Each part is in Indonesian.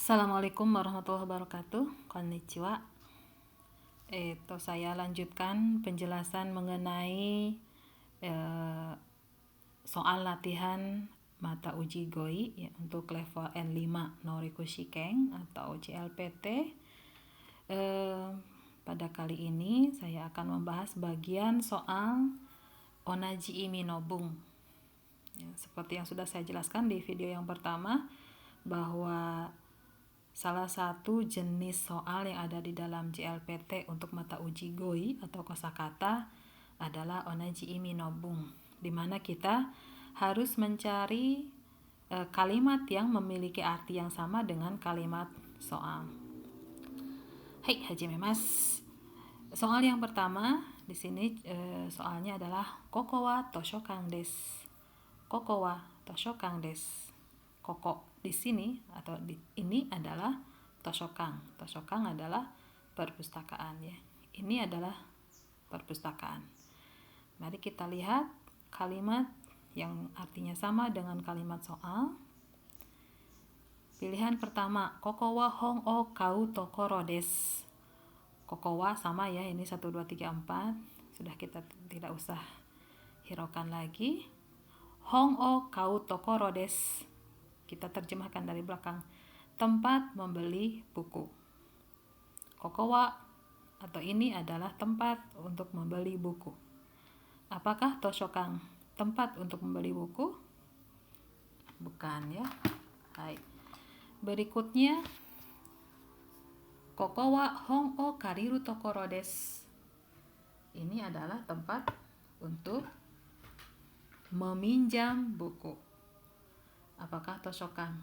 Assalamualaikum warahmatullahi wabarakatuh. Konnichiwa. Saya lanjutkan penjelasan mengenai soal latihan mata uji GOI ya, untuk level N5 Noriku Shiken atau JLPT. Pada kali ini saya akan membahas bagian soal Onaji Imi Nobung. Ya, seperti yang sudah saya jelaskan di video yang pertama, bahwa salah satu jenis soal yang ada di dalam JLPT untuk mata uji GOI atau kosakata adalah Onaji Imi Nobung, di mana kita harus mencari kalimat yang memiliki arti yang sama dengan kalimat soal. Hai, hajimemasu. Soal yang pertama di sini soalnya adalah Koko wa toshokan desu. Koko wa toshokan desu. Koko di sini atau ini adalah toshokan. Toshokan adalah perpustakaan ya. Ini adalah perpustakaan. Mari kita lihat kalimat yang artinya sama dengan kalimat soal. Pilihan pertama, Koko wa hon o kau tokoro desu. Koko wa sama ya, ini 1 2 3 4. Sudah kita tidak usah hiraukan lagi. Hon o kau tokoro desu. Kita terjemahkan dari belakang, tempat membeli buku. Koko wa atau ini adalah tempat untuk membeli buku. Apakah toshokan tempat untuk membeli buku? Bukan ya. Hai. Berikutnya, Koko wa hon o kariru tokoro desu. Ini adalah tempat untuk meminjam buku. Apakah toshokan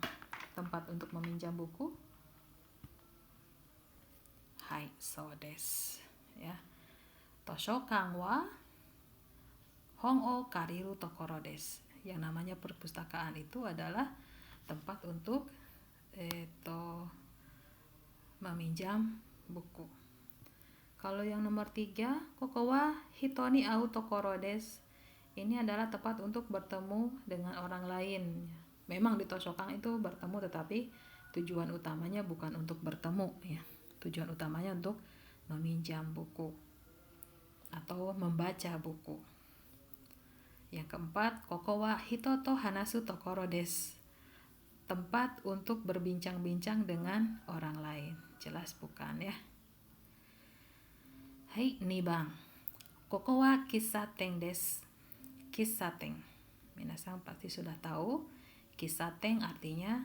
tempat untuk meminjam buku? Hai, so desu. Ya. Toshokan wa hon o kariru tokoro desu. Yang namanya perpustakaan itu adalah tempat untuk meminjam buku. Kalau yang nomor 3, Koko wa hito ni au tokoro desu. Ini adalah tempat untuk bertemu dengan orang lain. Memang di toshokan itu bertemu, tetapi tujuan utamanya bukan untuk bertemu ya. Tujuan utamanya untuk meminjam buku atau membaca buku. Yang keempat, Koko wa hito to hanasu tokoro desu. Tempat untuk berbincang-bincang dengan orang lain. Jelas bukan ya. Hai, nibang. Koko wa kissaten desu. Kissaten. Minasan pasti sudah tahu. Kissaten artinya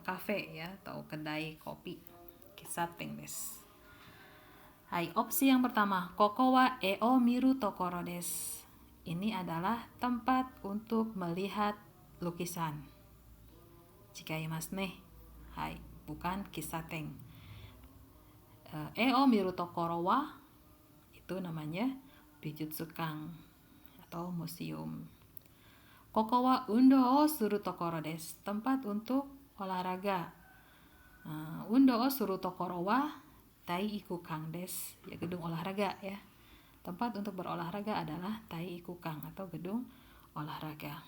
kafe ya, atau kedai kopi. Kissaten desu. Hai, opsi yang pertama, Koko wa e o miru tokoro desu. Ini adalah tempat untuk melihat lukisan. Chigaimasu ne. Hai, bukan kissaten. E o miru tokoro wa itu namanya bijutsukan atau museum. Koko wa undo o suru tokoro desu. Tempat untuk olahraga. Undo o suru tokoro wa taiikukan desu. Ya, gedung olahraga ya. Tempat untuk berolahraga adalah taiikukan atau gedung olahraga.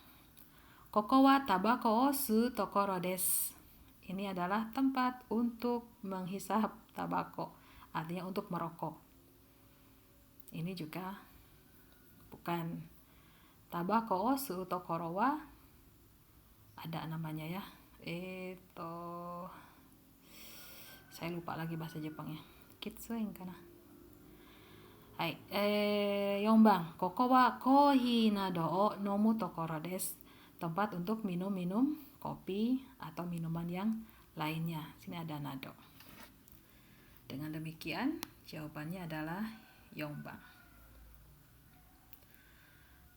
Koko wa tabako o su tokoro desu. Ini adalah tempat untuk menghisap tabako, artinya untuk merokok. Ini juga bukan. Tabako o su tokoro wa ada namanya ya. Saya lupa lagi bahasa Jepangnya. Kitsuen kana. Hai, 4 番, Koko wa kohi nado o nomu tokoro desu. Tempat untuk minum-minum kopi atau minuman yang lainnya. Sini ada nado. Dengan demikian, jawabannya adalah 4 番.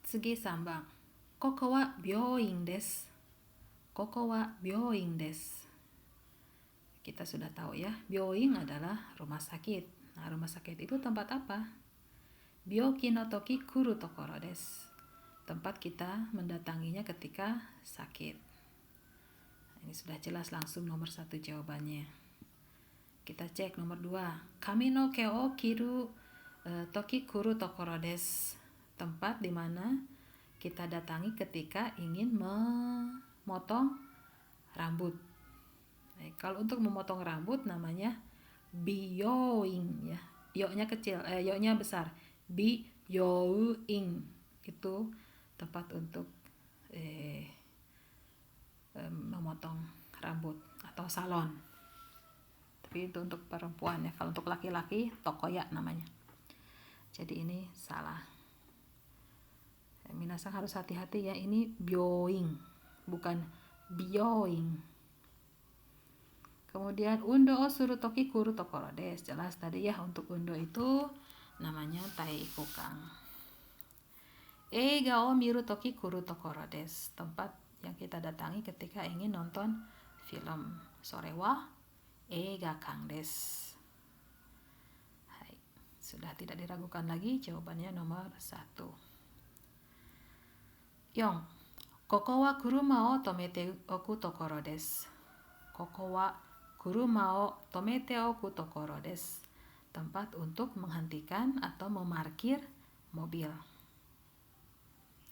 Tsugi 3 番. Koko wa byouin desu. Koko wa byouin desu. Kita sudah tahu ya, byouin adalah rumah sakit. Nah, rumah sakit itu tempat apa? Byoki no toki kuru tokoro desu. Tempat kita mendatanginya ketika sakit. Ini sudah jelas, langsung nomor 1 jawabannya. Kita cek nomor 2. Kami no ke o kiru toki kuru tokoro desu. Tempat di mana kita datangi ketika ingin memotong rambut. Kalau untuk memotong rambut namanya biyoing ya. Yo-nya kecil, yo-nya besar. Biyoing itu tempat untuk memotong rambut atau salon. Tapi itu untuk perempuan ya. Kalau untuk laki-laki tokoya namanya. Jadi ini salah. Minasan harus hati-hati ya. Ini byoing bukan biyoing. Kemudian undo o suru toki kuru tokoro des. Jelas tadi ya, untuk undo itu namanya tai ikukang. Eiga o miru toki kuru tokoro des. Tempat yang kita datangi ketika ingin nonton film. Sore wa eiga kang des. Hai. Sudah tidak diragukan lagi, jawabannya nomor 1. Yong. Koko wa kuruma o tomete oku tokoro des. Koko wa kuruma o tomete oku tokoro des. Tempat untuk menghentikan atau memarkir mobil.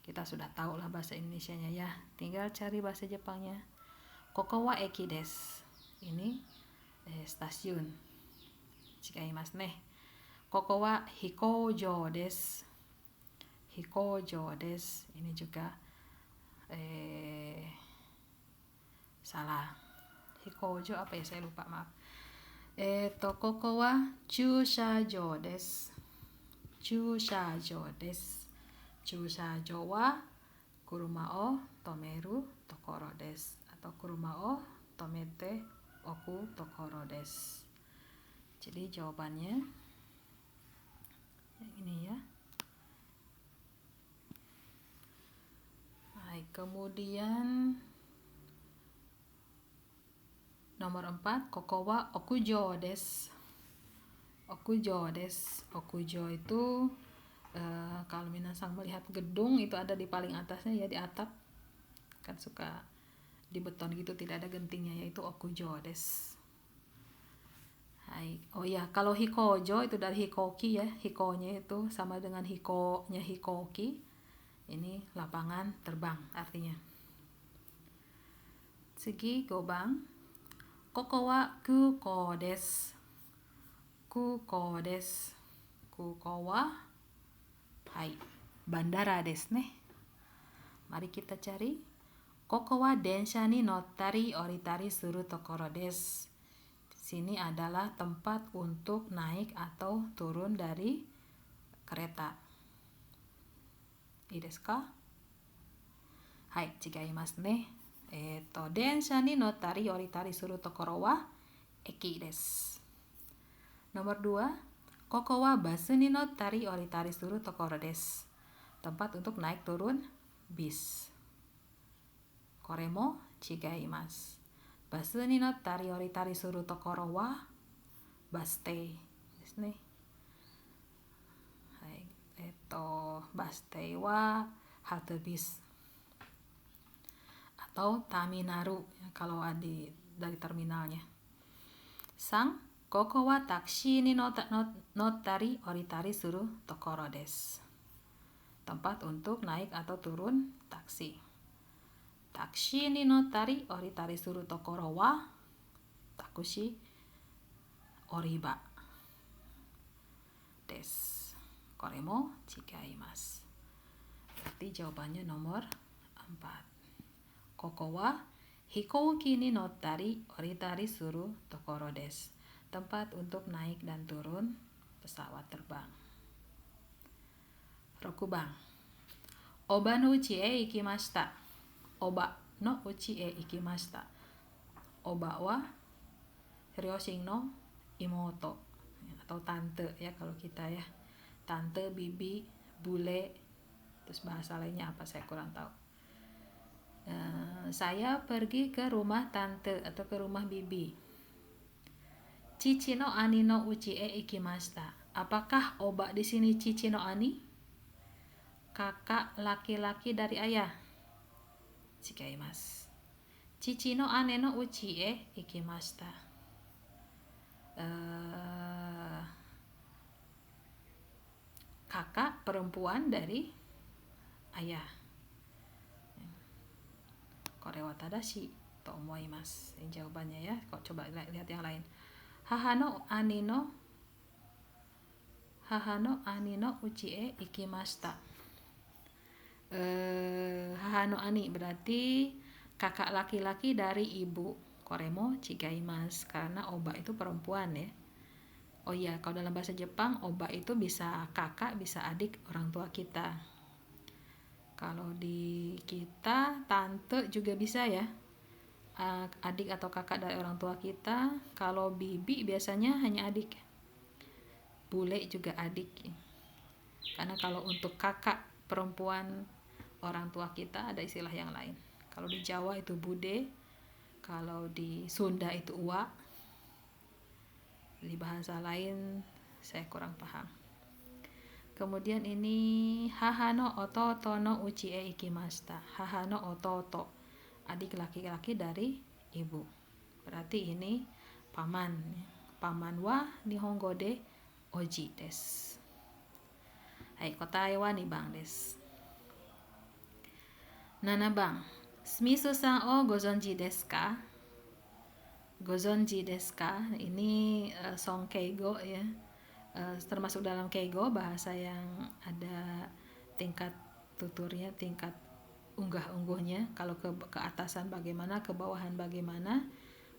Kita sudah tahu lah bahasa Indonesianya ya. Tinggal cari bahasa Jepangnya. Koko wa eki des. Ini stasiun. Chigaimasu ne. Koko wa hikoujo des. Hikoujo des. Ini juga salah. Hikoujo apa ya, saya lupa, maaf. Koko wa chushajo des. Chushajo des. Chushajo wa kuruma o tomeru tokoro des. Atau kuruma o tomete oku tokoro des. Jadi jawabannya yang ini ya. Baik, kemudian nomor 4, koko wa okujo des. Okujo des. Okujo itu kalau minasan melihat gedung itu ada di paling atasnya ya, di atap. Kan suka di beton gitu, tidak ada gentingnya, yaitu okujo des. Hai. Oh ya, kalau hikojo itu dari hikoki ya. Hikonya itu sama dengan hikonya hikoki. Ini lapangan terbang artinya. Segi gobang. Koko wa kuko des. Kuko des. Kuko wa hai, bandara des ne. Mari kita cari. Koko wa densha ni nottari oritari suru tokoro des. Sini adalah tempat untuk naik atau turun dari kereta. I desu ka? Hai, chigaimasu ne. Densha ni nottari oritari suru tokoro wa eki desu. Nomor 2, koko wa basu ni nottari oritari suru tokoro desu. Tempat untuk naik turun bis. Kore mo chigaimasu. Basu ni nottari oritari suru tokoro wa bastei desu ne. Hai, bastei wa halte bis. Atau taminaru ya, kalau dari terminalnya. Sang, koko wa taksi ni nottari oritari suru tokoro desu. Tempat untuk naik atau turun taksi. Taksi ni nottari oritari suru tokoro wa takushi oriba desu. Kore mo chigaimasu. Berarti jawabannya nomor 4. Koko wa hikouki ni nottari oritari suru tokoro desu. Tempat untuk naik dan turun pesawat terbang. Rokubang. Oba no uchi e ikimashita. Oba no uchi e ikimashita. Oba wa ryoshin no imoto atau tante ya kalau kita ya. Tante, bibi, bule, terus bahasa lainnya apa saya kurang tahu. Saya pergi ke rumah tante atau ke rumah bibi. Chichi no ani no uchi e ikimashita. Apakah oba di sini chichi no ani? Kakak laki-laki dari ayah. Chigaimasu. Chichi no ane no uchi e ikimashita. Kakak perempuan dari ayah. Kore wa tadashi. to omoimasu. Ini jawabannya ya. Kok coba lihat yang lain. Haha no ani no uchi e ikimashita. Haha no ani berarti kakak laki-laki dari ibu. Koremo chigaimasu, karena oba itu perempuan ya. Oh iya, kalau dalam bahasa Jepang oba itu bisa kakak, bisa adik orang tua kita. Kalau di kita tante juga bisa ya, adik atau kakak dari orang tua kita. Kalau bibi biasanya hanya adik, bule juga adik. Karena kalau untuk kakak perempuan orang tua kita ada istilah yang lain. Kalau di Jawa itu bude, kalau di Sunda itu uwa, di bahasa lain saya kurang paham. Kemudian ini haha no ototo no uchi e ikimashita. Haha no ototo, adik laki-laki dari ibu. Berarti ini paman. Paman wa nihongo de oji desu. Hai, kotae wa 2番です。7番、スミスさんをご存知ですか? Gozonji desu ka? Ini song keigo ya. Termasuk dalam keigo, bahasa yang ada tingkat tuturnya, tingkat unggah-ungguhnya. Kalau ke atasan bagaimana, ke bawahan bagaimana,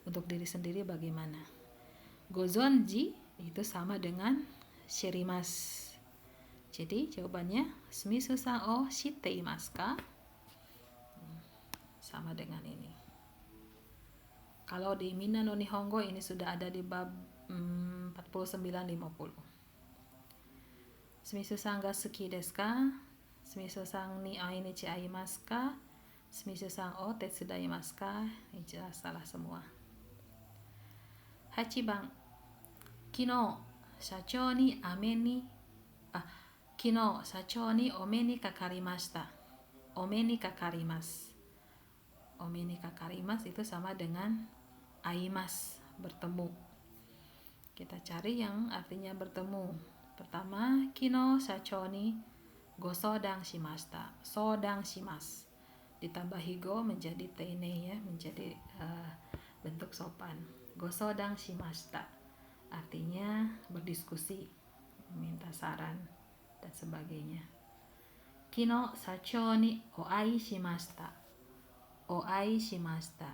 untuk diri sendiri bagaimana. Gozonji itu sama dengan shirimasu. Jadi jawabannya sumisu san o shitte imasu ka? Sama dengan ini. Kalau di Minna no Nihongo ini sudah ada di bab 49-50. Sumisu san ga suki desu ka? Sumisu san ni ainichi aimasu ka? Sumisu san o tetsudaimasu ka? Ini jelas salah semua. 8番、昨日社長にお目にかかりました。お目にかかります。お目にかかりますitu sama dengan aimas, bertemu. Kita cari yang artinya bertemu. Pertama, kino shachou ni go sodang shimashita. Sodang shimasu. Ditambahi go menjadi teine ya, menjadi bentuk sopan. Go sodang shimashita. Artinya berdiskusi, minta saran dan sebagainya. Kino shachou ni oai shimashita. Oai shimashita.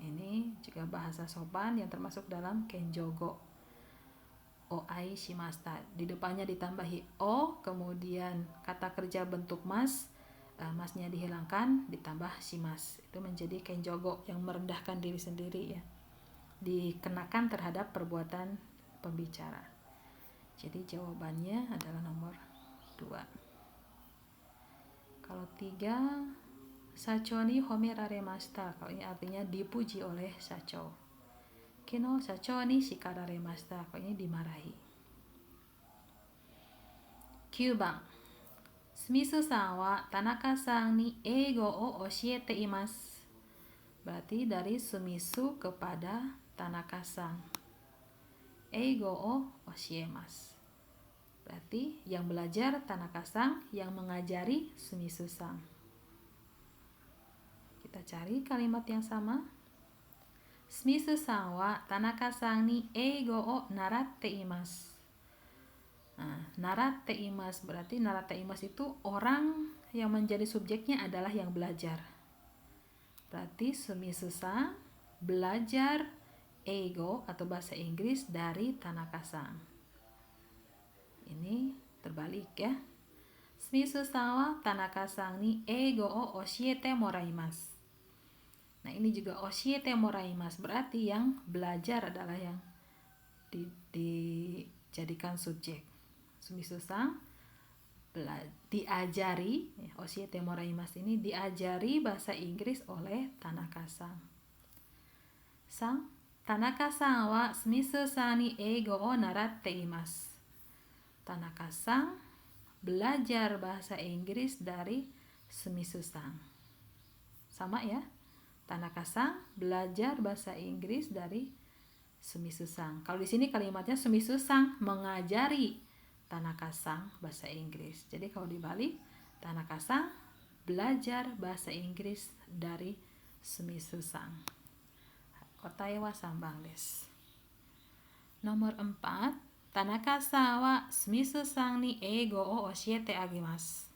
Ini juga bahasa sopan yang termasuk dalam kenjogo. Oai shimashita. Di depannya ditambahi o, kemudian kata kerja bentuk mas, masnya dihilangkan, ditambah shimas. Itu menjadi kenjogo yang merendahkan diri sendiri ya. Dikenakan terhadap perbuatan pembicara. Jadi jawabannya adalah nomor 2. Kalau 3, Sacho ni homeraremashita. Kalau ini artinya dipuji oleh Sacho. Kino Sacho ni shikararemashita. Kalau ini dimarahi. 9番、スミスさんは田中さんに英語を教えています。Berarti dari Sumisu kepada Tanaka-san. Eigo o oshiemasu. Berarti yang belajar Tanaka-san, yang mengajari Sumisu-san. Kita cari kalimat yang sama. Sumisu-san wa Tanaka-san ni eigo o naratte imasu. Nah, naratte imasu berarti naratte imasu itu orang yang menjadi subjeknya adalah yang belajar. Berarti Sumisu-san belajar eigo atau bahasa Inggris dari Tanaka-san. Ini terbalik ya. Sumisu-san wa Tanaka-san ni eigo o oshiete moraimasu. Nah, ini juga oshiete moraimasu, berarti yang belajar adalah yang dijadikan subjek. Sumisu-san diajari, oshiete moraimasu ini diajari bahasa Inggris oleh Tanaka-san. Tanaka-san wa Sumisu-san ni eigo o naratte imasu. Tanaka-san belajar bahasa Inggris dari Sumisu-san. Sama ya? Tanaka-san belajar bahasa Inggris dari Sumisu-san. Kalau di sini kalimatnya Sumisu-san mengajari Tanaka-san bahasa Inggris. Jadi kalau dibalik, Tanaka-san belajar bahasa Inggris dari sumisusang. Kotai wa sambang desu. Nomor 4, Tanaka-san wa sumisusang ni eigo o oshiete agemasu.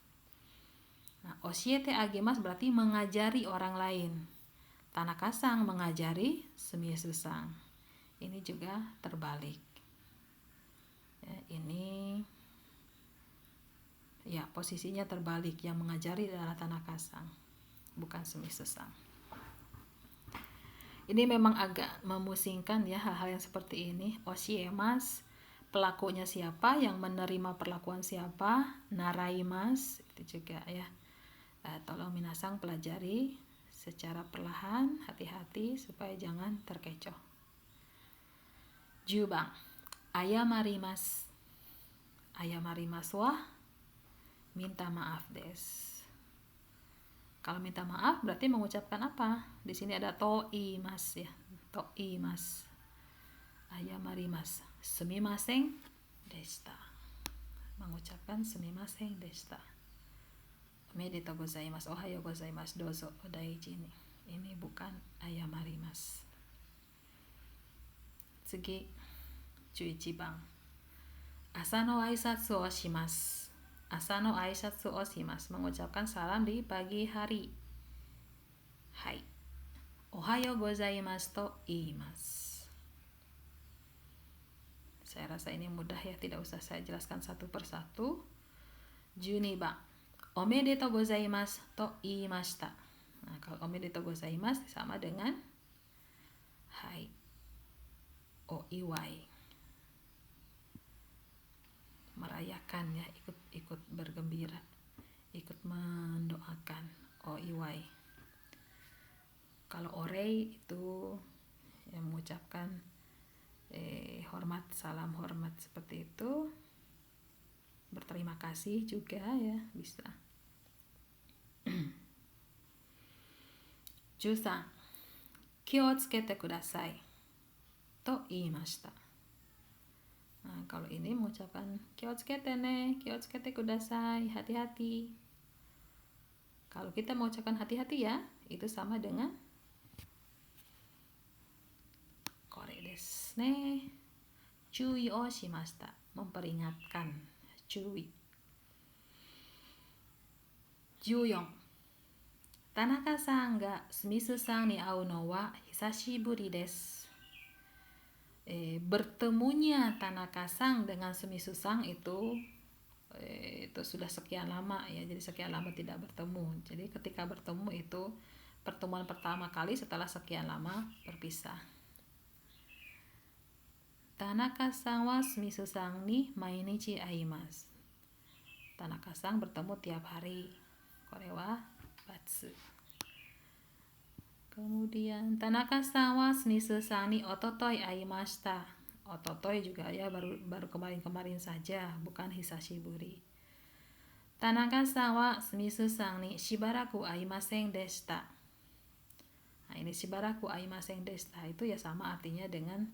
Nah, oshiete agemasu berarti mengajari orang lain. Tanaka-san mengajari sumisusang. Ini juga terbalik. Ya, ini ya posisinya terbalik. Yang mengajari adalah Tanaka-san, bukan sumisusang. Ini memang agak memusingkan ya hal-hal yang seperti ini. Oshiemas, pelakunya siapa, yang menerima perlakuan siapa. Naraimas, itu juga ya. Tolong minasang pelajari secara perlahan, hati-hati supaya jangan terkecoh. 10番、ayamarimasu. Ayamarimasu wa minta maaf desu. Kalau minta maaf berarti mengucapkan apa? Di sini ada toimas ya. Toimas. Ayamarimasu. Sumimasen deshita. Mengucapkan sumimasen deshita. Omedetou gozaimasu. Ohayo gozaimasu. Dozo odaiji ni. Ini bukan ayamarimasu. Tsugi 11番。朝の挨拶をします。朝の挨拶をします。Mengucapkan salam di pagi hari. Hai. Ohayo gozaimasu to iimasu. Saya rasa ini mudah ya, tidak usah saya jelaskan satu persatu. 12番。Omedetou gozaimasu to iimashita. Nah, kalau omedetou gozaimasu sama dengan hai. Oiwai. Merayakan ya, ikut bergembira, ikut mendoakan. Oiwai. Kalau orei itu yang mengucapkan hormat, salam hormat seperti itu. Berterima kasih juga ya, bisa. 13. 気をつけてくださいと言いました。Nah, kalau ini mengucapkan kiotsukete ne, kiotsukete kudasai, hati-hati. Kalau kita mengucapkan hati-hati ya, itu sama dengan kore desu ne. Cui o shimashita, memperingatkan, cui. 14. Tanaka-san ga Sumisu-san ni au no wa hisashiburi desu. Bertemunya Tanaka-san dengan Sumisu-san itu sudah sekian lama ya, jadi sekian lama tidak bertemu. Jadi ketika bertemu itu pertemuan pertama kali setelah sekian lama berpisah. Tanaka-san wa Sumisu-san ni mainichi aimasu. Tanaka-san bertemu tiap hari. Kore wa batsu. Kemudian Tanaka-san wa Sumisu-san ni ototoi aimashita. Ototoi juga ya, baru kemarin-kemarin saja, bukan hisashiburi. Tanaka-san wa Sumisu-san ni shibaraku aimasen deshita. Nah, ini shibaraku aimasen deshita itu ya sama artinya dengan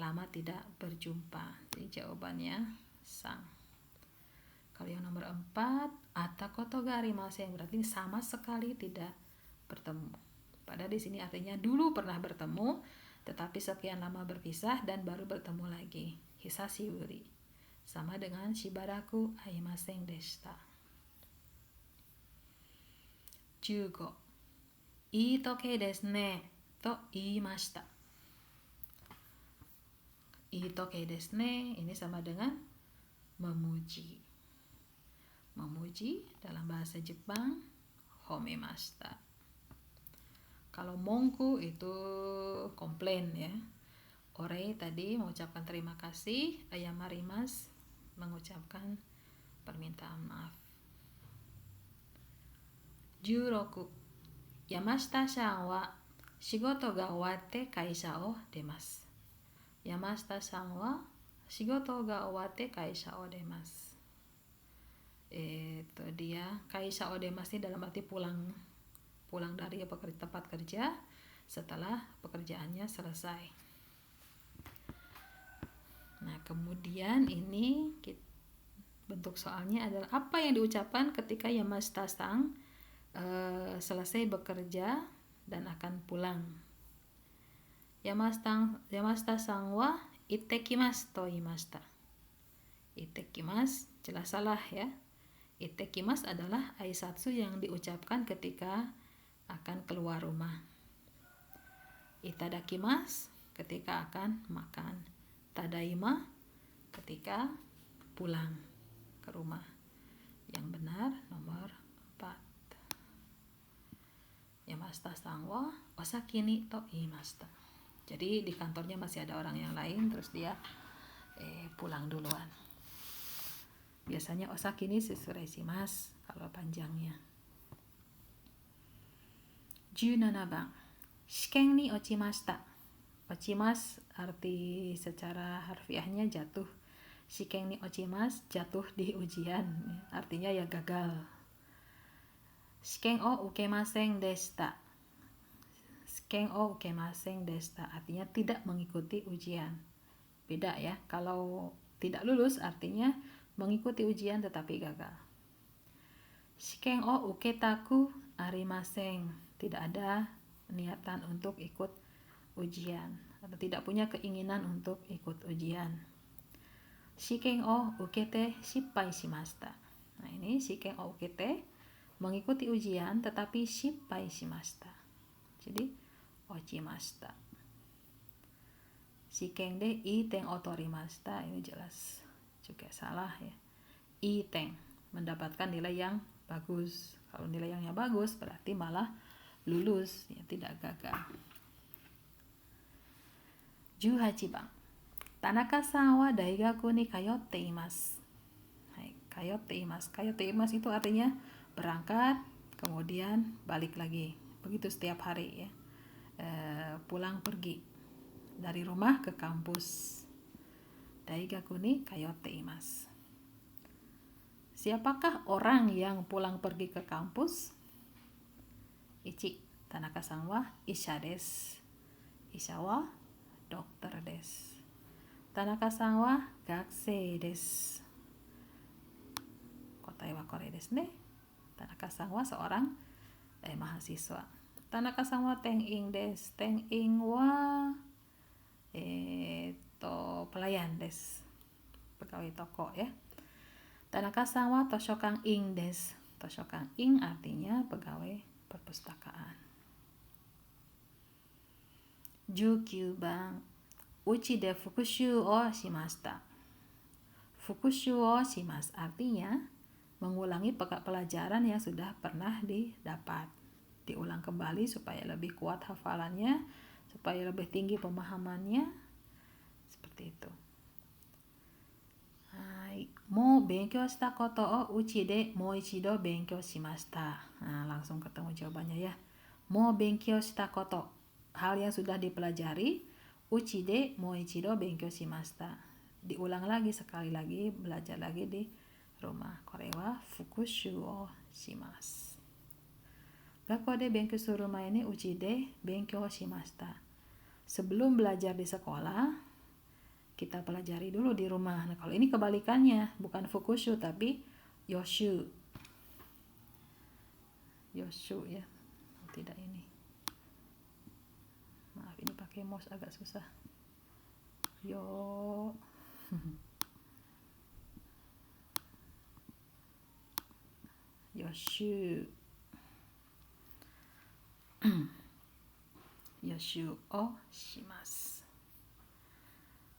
lama tidak berjumpa. Jadi jawabannya sang. Kalau yang nomor 4, atakoto ga arimasen, berarti sama sekali tidak bertemu. Padahal di sini artinya dulu pernah bertemu, tetapi sekian lama berpisah dan baru bertemu lagi. Hisashiburi. Sama dengan shibaraku aimasen deshita. 15. Ii toke desu ne to iimashita. Ii toke desu ne ini sama dengan memuji. Memuji dalam bahasa Jepang homemashita. Kalau mongku itu komplain ya. Orei tadi mengucapkan terima kasih. Ayamarimasu mengucapkan permintaan maaf. 16. Yamashita-san wa shigoto ga owatte kaisha o demasu. Yamashita-san wa shigoto ga owatte kaisha o demasu. Itu dia, kaisha o demasu ini dalam arti pulang dari tempat kerja setelah pekerjaannya selesai. Nah, kemudian ini bentuk soalnya adalah apa yang diucapkan ketika Yamashita-san selesai bekerja dan akan pulang. Yamashita san wa ittekimasu to iimashita. Ittekimasu jelas salah ya. Ittekimasu adalah aisatsu yang diucapkan ketika akan keluar rumah. Itadakimasu ketika akan makan. Tadaima ketika pulang ke rumah. Yang benar nomor 4. Yamashita san wa osaki ni to iimashita. Jadi di kantornya masih ada orang yang lain, terus dia pulang duluan. Biasanya osaki ni susureshimasu kalau panjangnya. 17番 shiken ni ochimashita. Ochimasu arti secara harfiahnya jatuh. Shiken ni ochimasu jatuh di ujian, artinya ya gagal. Shiken o ukemasen deshita. Shiken o ukemasen deshita artinya tidak mengikuti ujian. Beda ya, kalau tidak lulus artinya mengikuti ujian tetapi gagal. Shiken o uketaku arimasen. Tidak ada niatan untuk ikut ujian atau tidak punya keinginan untuk ikut ujian. Shiken o ukete shippai shimashita. Nah, ini shiken o ukete mengikuti ujian tetapi shippai shimashita. Jadi ochimashita. Shiken de iten o torimashita, ini jelas juga salah ya. Iten mendapatkan nilai yang bagus. Kalau nilai yang bagus berarti malah lulus, ya tidak gagal. 18番 Tanaka-san wa daigaku ni kayotte imasu. Kayotte imasu. Kayotte imasu itu artinya berangkat kemudian balik lagi. Begitu setiap hari ya. Pulang pergi dari rumah ke kampus. Daigaku ni kayotte imasu. Siapakah orang yang pulang pergi ke kampus? 1. Tanaka-san wa isha desu. Isha wa dokter desu. Tanaka-san wa gakusei desu. Kotae wa kore desu ne. Tanaka-san wa seorang mahasiswa. Tanaka-san wa tenin desu. Tenin wa pelayan desu. Pegawai toko ya. Tanaka-san wa toshokan in desu. Toshokan in artinya pegawai perpustakaan. 19番 uchi de fukushu o shimashita. Fukushu o shimasu artinya mengulangi pelajaran yang sudah pernah didapat. Diulang kembali supaya lebih kuat hafalannya, supaya lebih tinggi pemahamannya. Seperti itu. Mo benkyou shita koto o uchi de mou ichido benkyou shimashita. Nah, langsung ketemu jawabannya ya. Mo benkyou shita koto, hal yang sudah dipelajari. Uchi de mou ichido benkyou shimashita. Diulang lagi sekali lagi, belajar lagi di rumah. Kore wa fukushu o shimasu. Gakkou de benkyou suru mae ni uchi de benkyou shimashita. Sebelum belajar di sekolah, kita pelajari dulu di rumah. Nah, kalau ini kebalikannya, bukan fukushu tapi yoshu. Yoshu ya. Tidak ini. Maaf, ini pakai mouse agak susah. Yoshu. Yoshu o shimasu.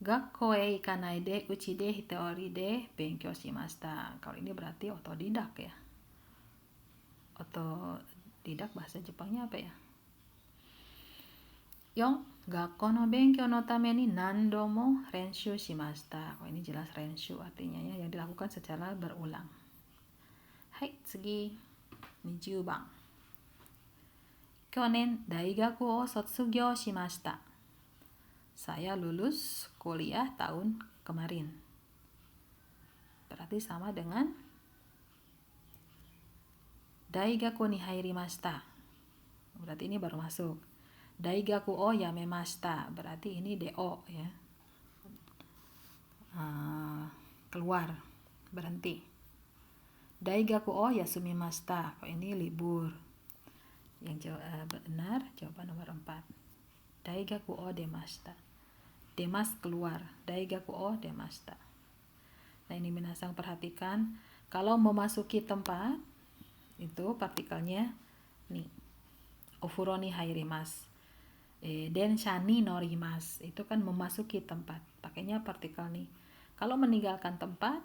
Gakkou e ikanai de uchi de hitori de benkyou shimashita. Kalau ini berarti otodidak ya. Otodidak bahasa Jepangnya apa ya? 4. Gakkou no benkyou no tame ni nando mo renshu shimashita. Ini jelas renshu artinya ya, yang dilakukan secara berulang. Hai, tsugi 20番 Kyonen daigaku o sotsugyou shimashita. Saya lulus kuliah tahun kemarin. Berarti sama dengan daigaku ni hairimashita. Berarti ini baru masuk. Daigaku o yamemashita. Berarti ini do ya. Keluar, berhenti. Daigaku o yasumimashita. Ini libur. Yang benar jawaban nomor 4. Daigaku o demashita. Demas keluar. Daigaku o demashita. Nah ini minasang perhatikan, kalau memasuki tempat itu partikelnya nih. Ofuro ni hairimasu. Densha ni norimasu. Itu kan memasuki tempat. Pakainya partikel nih. Kalau meninggalkan tempat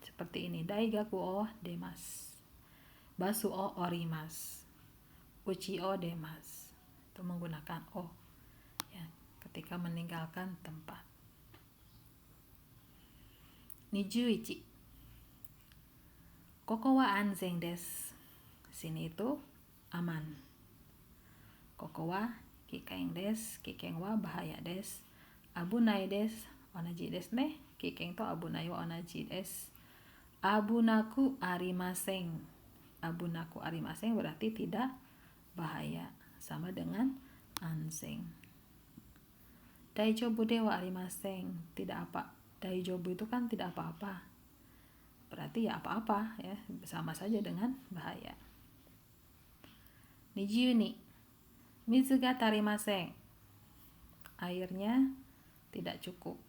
seperti ini. Daigaku o demasu. Basu o orimasu. Uchi o demasu. Itu menggunakan o ya, ketika meninggalkan tempat. 21. ここは安全です。Sini itu aman. ここは危険です。危険はbahayaです。危ないです。同じですね。危険と危ないは同じです。危なくありません。危なくありません berarti tidak bahaya. Sama dengan anzen. Daijobu de wa arimasen. Tidak apa. Daijobu itu kan tidak apa-apa. Berarti ya apa-apa ya. Sama saja dengan bahaya. 22. Mizu ga tarimasen. Airnya tidak cukup.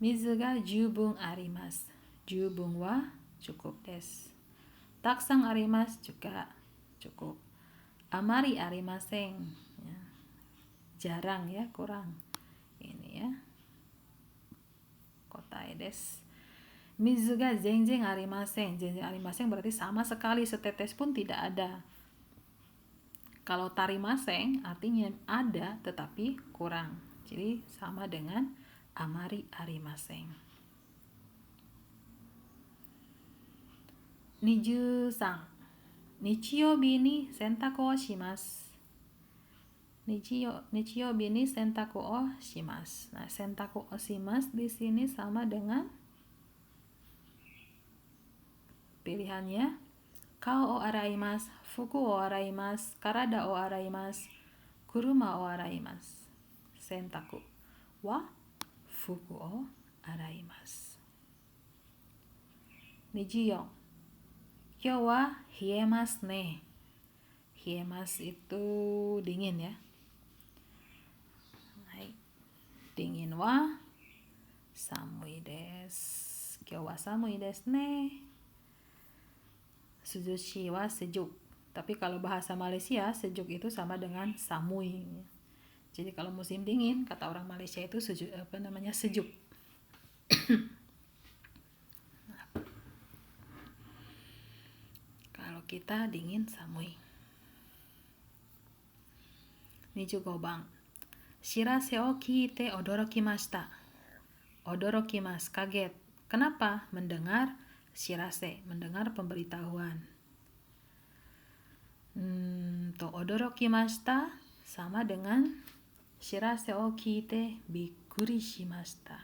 Mizu ga jubun arimasu. Jubun wa cukup desu. Taksang arimasu juga cukup. Amari arimasen. Ya. Jarang ya, kurang. Ini ya. Kotae desu. Mizu ga zenzen arimasen. Zenzen arimasen berarti sama sekali, setetes pun tidak ada. Kalau tarimasen artinya ada tetapi kurang. Jadi sama dengan amari arimasen. 23. 日曜日に洗濯をします。日曜日に洗濯をします。Nah, 洗濯をします di sini sama dengan pilihannya kao o araimasu, fuku o araimasu, karada o araimasu, kuruma o araimasu. Sentaku wa fuku o araimasu. 24. 今日は冷えますね。冷えます itu dingin ya. Hai. Dingin wa samui desu. Kyou wa samui desu ne. Suzushi wa sejuk. Tapi kalau bahasa Malaysia sejuk itu sama dengan samui. Jadi kalau musim dingin kata orang Malaysia itu sejuk, sejuk. Kita dingin samui. 25番. Shirase o kiite odorokimashita. Odorokimasu, kaget. Kenapa? Mendengar shirase, mendengar pemberitahuan. Odorokimashita sama dengan shirase o kiite bikkuri shimashita.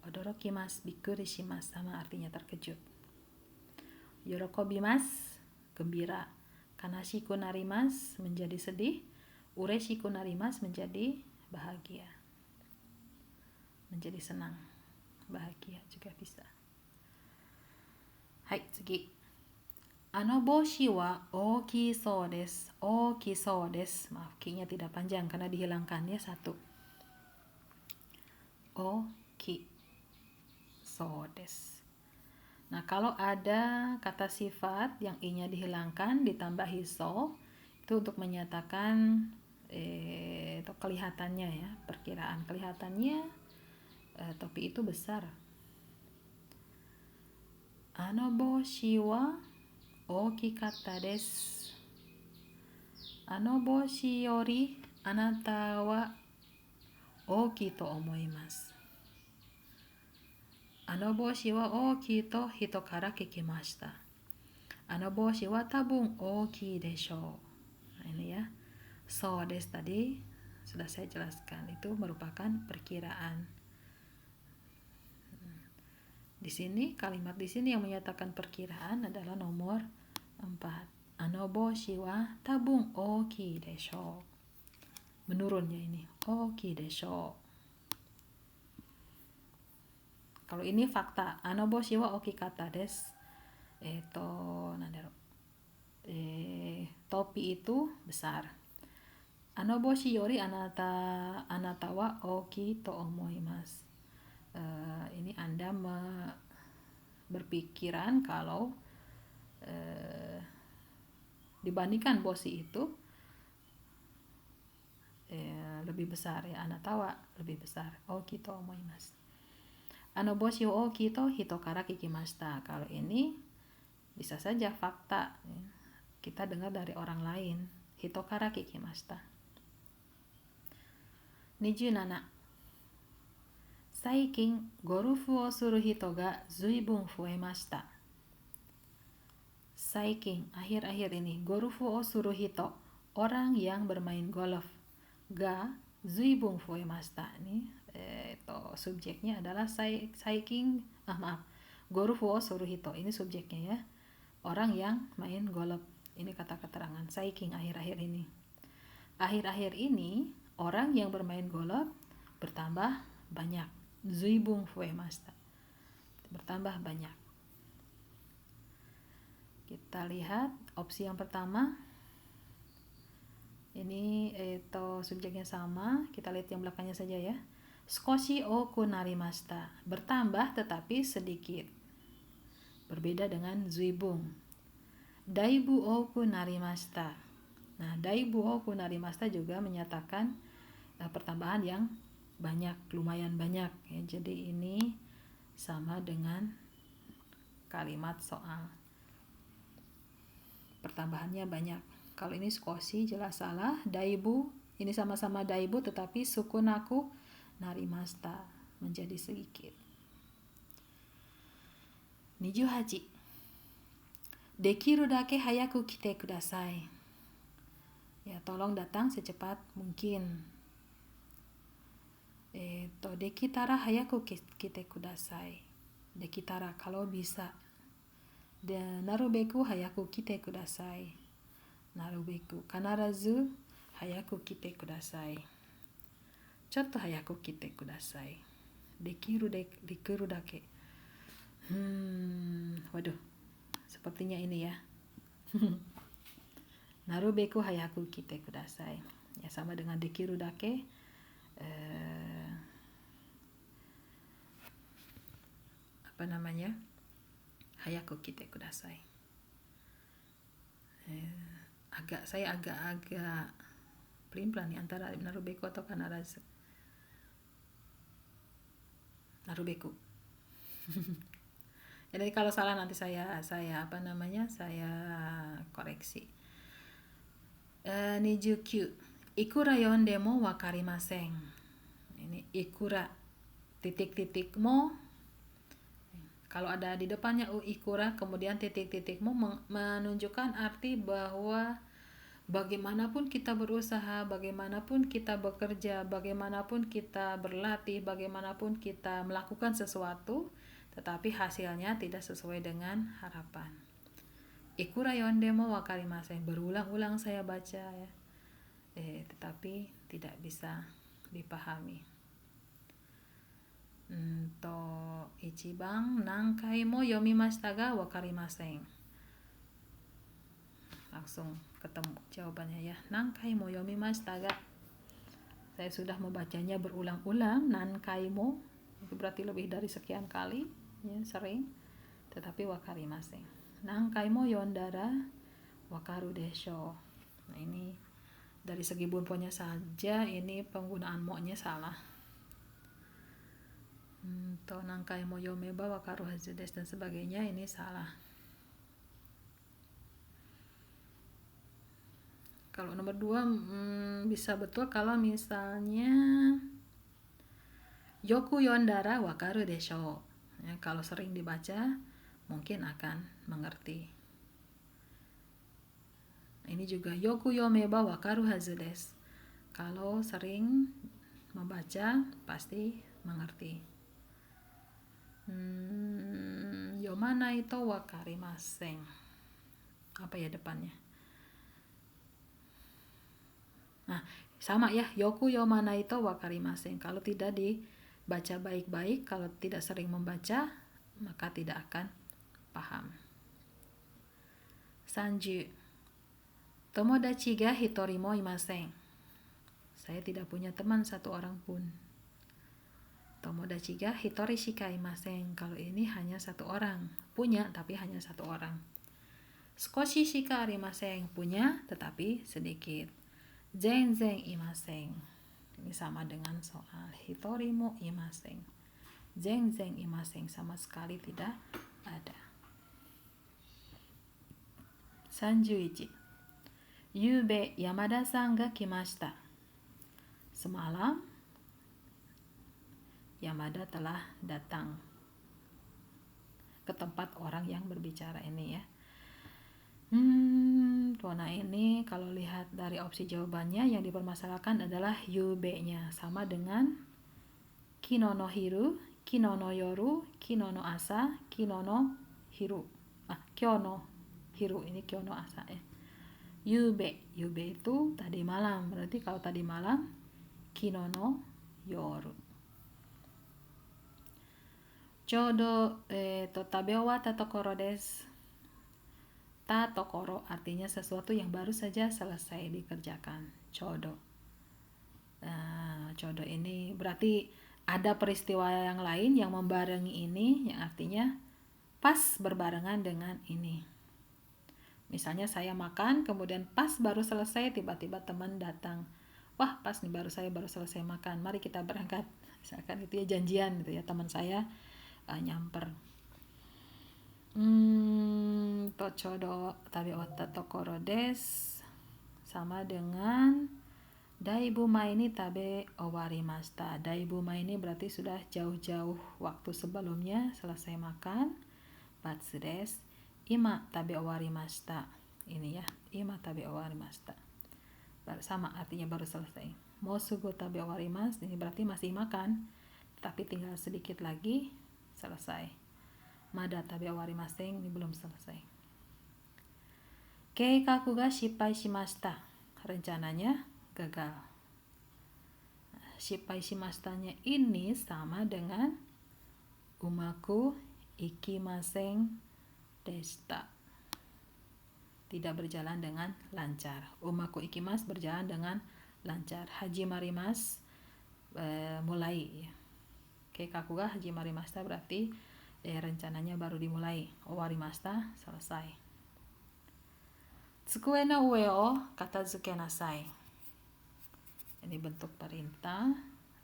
Odorokimasu, bikkuri shimasu sama artinya terkejut. Yorokobimasu, gembira. Kanashiku narimasu, menjadi sedih. Ureshiku narimasu, menjadi bahagia. Menjadi senang. Bahagia juga bisa. Hai, tsugi. Ano boshi wa ookii sou desu. Ookii sou desu. Maaf, ki-nya tidak panjang karena dihilangkan ya satu. Ookii sou desu. Nah, kalau ada kata sifat yang i-nya dihilangkan ditambahi so, itu untuk menyatakan atau kelihatannya ya, perkiraan kelihatannya topi itu besar. Ano boshi wa ookikatta desu. Ano boshi yori anata wa ookii to omoimasu. Ano boshi wa ookii to hito kara kikimashita. Ano boshi wa tabun ookii desho. Nah, ini ya. So desu tadi sudah saya jelaskan, itu merupakan perkiraan. Di sini kalimat di sini yang menyatakan perkiraan adalah nomor 4. Ano boshi wa tabun ookii desho. Menurunnya ini ookii desho. Kalau ini fakta, ano boshi wa ookikatta desu. topi itu besar. Anoboshi yori anata wa oki to omoimasu. Ini Anda berpikiran kalau dibandingkan bosi itu lebih besar ya, anata wa lebih besar, oki to omoimasu. Anoboshi o oki to hito kara kikimashita. Kalau ini bisa saja fakta ya. Kita dengar dari orang lain. Hito kara kikimashita. 27. 最近ゴルフをする人がずいぶん増えました。最近, akhir-akhir ini, gorufu o suru hito, orang yang bermain golf, ga zuibung fuemashita. Ini subjeknya adalah saiking, gorufu o suru hito, ini subjeknya ya, orang yang main golf. Ini kata keterangan, saiking, akhir-akhir ini. Akhir-akhir ini, orang yang bermain golf bertambah banyak. Zuibung fuemashita, bertambah banyak. Kita lihat opsi yang pertama. Ini subjeknya sama. Kita lihat yang belakangnya saja ya. Skoshi oku narimashita, bertambah tetapi sedikit. Berbeda dengan zuibung. Daibu oku narimashita. Nah, daibu oku narimashita juga menyatakan pertambahan yang banyak, lumayan banyak ya. Jadi ini sama dengan kalimat soal. Pertambahannya banyak. Kalau ini skoshi jelas salah. Daibu, ini sama-sama daibu tetapi sukunaku narimashita, menjadi sedikit. 28. Dekiru dake hayaku kite kudasai. Ya, tolong datang secepat mungkin. Dekitara hayaku kite kudasai. Dekitara, kalau bisa. Dan narubeku hayaku kite kudasai. Narubeku kanarazu hayaku kite kudasai. Chotto hayaku kite kudasai. Dekiru dake. Waduh. Sepertinya ini ya. Narubeku hayaku kite kudasai. Ya, sama dengan dekiru dake. Hayaku kite kudasai. Saya agak pelin-pelan nih antara narubeku atau kanarazu. Narubeku. Jadi kalau salah nanti saya koreksi. 29. Ikura yondemo wakarimasen. Ini ikura titik-titik mo. Kalau ada di depannya ikura kemudian titik-titik mo menunjukkan arti bahwa bagaimanapun kita berusaha, bagaimanapun kita bekerja, bagaimanapun kita berlatih, bagaimanapun kita melakukan sesuatu, tetapi hasilnya tidak sesuai dengan harapan. Ikura yondemo wakarimasen, berulang-ulang saya baca ya, tetapi tidak bisa dipahami. Ichiban nankai mo yomimashita ga wakarimasen. Langsung ketemu jawabannya ya. Nankai mo yomimashita ga. Saya sudah membacanya berulang-ulang. Nankai mo itu berarti lebih dari sekian kali ya, sering. Tetapi wakarimasen. Nankai mo yondara wakaru desho. Nah, ini dari segi bunponya saja ini penggunaan mo-nya salah. Nankai mo yomeba wakaru hazu desu dan sebagainya ini salah. Kalau nomor 2 bisa betul kalau misalnya yoku yondara wakaru desho. Ya, kalau sering dibaca mungkin akan mengerti. Ini juga yoku yomeba wakaru hazu desu. Kalau sering membaca pasti mengerti. Yomana itu wakarimasen. Apa ya depannya? Nah, sama ya, yoku yomana itu wakarimasen. Kalau tidak dibaca baik-baik, kalau tidak sering membaca, maka tidak akan paham. 30. Tomodachi ga hitori mo imasen. Saya tidak punya teman satu orang pun. Tomodachi ga hitori shika imasen. Kalau ini hanya satu orang. Punya tapi hanya satu orang. Sukoshi shika arimasen. Punya tetapi sedikit. Zenzen imasen. Ini sama dengan soal hitori mo imasen. Zenzen imasen, sama sekali tidak ada. 31. ゆうべ山田さんが来ました。Semalam Yamada telah datang ke tempat orang yang berbicara ini ya. Warna ini kalau lihat dari opsi jawabannya yang dipermasalahkan adalah yube-nya, sama dengan kino no hiru, kino no yoru, kino no asa, kino no hiru. Kyo no hiru, ini kyo no asa ya. Yube itu tadi malam, berarti kalau tadi malam kino no yoru. Chodo tabe owatta tokoro desu. Ta tokoro artinya sesuatu yang baru saja selesai dikerjakan. Chodo. Chodo ini berarti ada peristiwa yang lain yang membarengi ini, yang artinya pas berbarengan dengan ini. Misalnya saya makan, kemudian pas baru selesai tiba-tiba teman datang. Wah, pas nih saya baru selesai makan. Mari kita berangkat. Misalkan itu ya janjian gitu ya, teman saya nyamper. Tochodo tabe otta tokoro desu, sama dengan daibu mae ni tabe owarimashita. Daibu mae ni berarti sudah jauh-jauh waktu sebelumnya selesai makan. Batsu desu. Ima tabe owarimashita. Ini ya, ima tabe owarimashita. Sama artinya baru selesai. Mosugu tabe owarimasu, ini berarti masih makan, tapi tinggal sedikit lagi selesai. Mada tabe owarimasen, ini belum selesai. Keikaku ga shippai shimashita. Rencananya gagal. Shippai shimashitanya ini sama dengan umaku ikimasen deshita. Tidak berjalan dengan lancar. Umaku ikimasu berjalan dengan lancar. Hajimarimasu mulai. Keikaku ga hajimarimashita berarti rencananya baru dimulai. Owarimashita selesai. Tsukue no ue o katazuke nasai. Ini bentuk perintah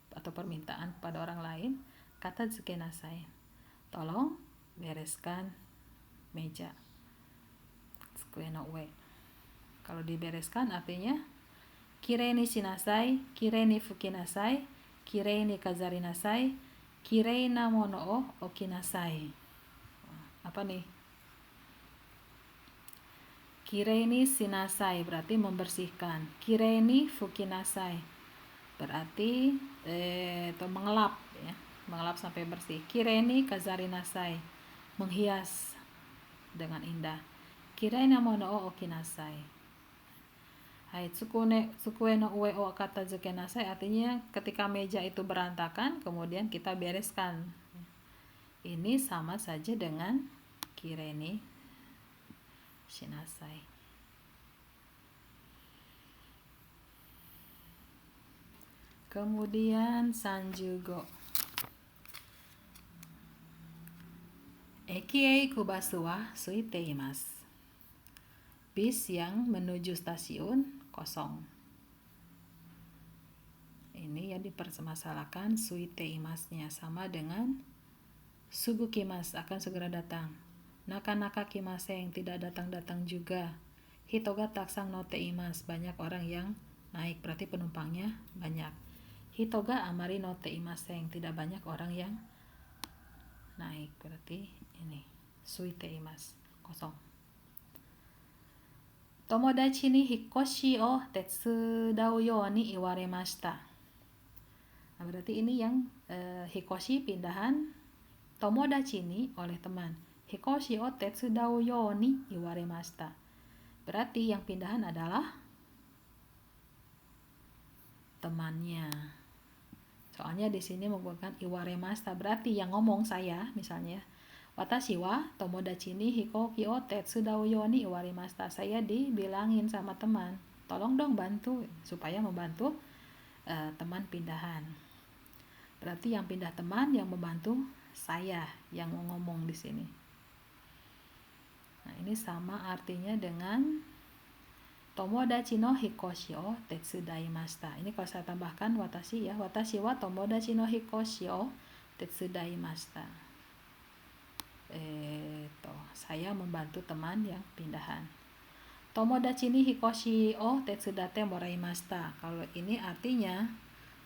atau permintaan kepada orang lain. Katazuke nasai. Tolong bereskan meja. Tsukue no ue. Kalau dibereskan artinya kirei ni shinasai, kirei ni fukinasai, kirei ni kazarinasai, kirei na mono o okinasai. Apa nih? Kirei ni shinasai berarti membersihkan. Kirei ni fukinasai berarti mengelap ya, mengelap sampai bersih. Kirei ni kazarinasai, menghias dengan indah. Kirei na mono o okinasai. Hai, tsukue no ue o katazuke nasai artinya ketika meja itu berantakan kemudian kita bereskan. Ini sama saja dengan kirei ni shinasai. Kemudian 35. Eki e iku basu wa suite imasu. Bis yang menuju stasiun kosong. Ini yang dipermasalahkan suite imasnya, sama dengan sugu kimas, akan segera datang. Naka-naka kimaseng, tidak datang-datang juga. Hitoga taksang note imas, banyak orang yang naik, berarti penumpangnya banyak. Hitoga amari note imaseng, tidak banyak orang yang naik, berarti ini suite imas, kosong. Tomodachi ni hikkoshi o tetsudau you ni iwaremashita. Nah, berarti ini yang hikkoshi pindahan, tomodachi ni oleh teman. Hikkoshi o tetsudau you ni iwaremashita. Berarti yang pindahan adalah temannya. Soalnya di sini menggunakan iwaremashita, berarti yang ngomong saya misalnya, Watashi wa tomodachi ni hikoki o tetsudau yo ni iwarimashita. Saya dibilangin sama teman, tolong dong bantu, supaya membantu teman pindahan. Berarti yang pindah teman, yang membantu saya yang ngomong di sini. Nah, ini sama artinya dengan tomodachi no hikoshi o tetsudaimashita. Ini kalau saya tambahkan watashi ya. Watashi wa tomodachi no hikoshi o tetsudaimashita. Saya membantu teman yang pindahan. Tomodachi ni hikoshi o tetsudate moraimashita. Kalau ini artinya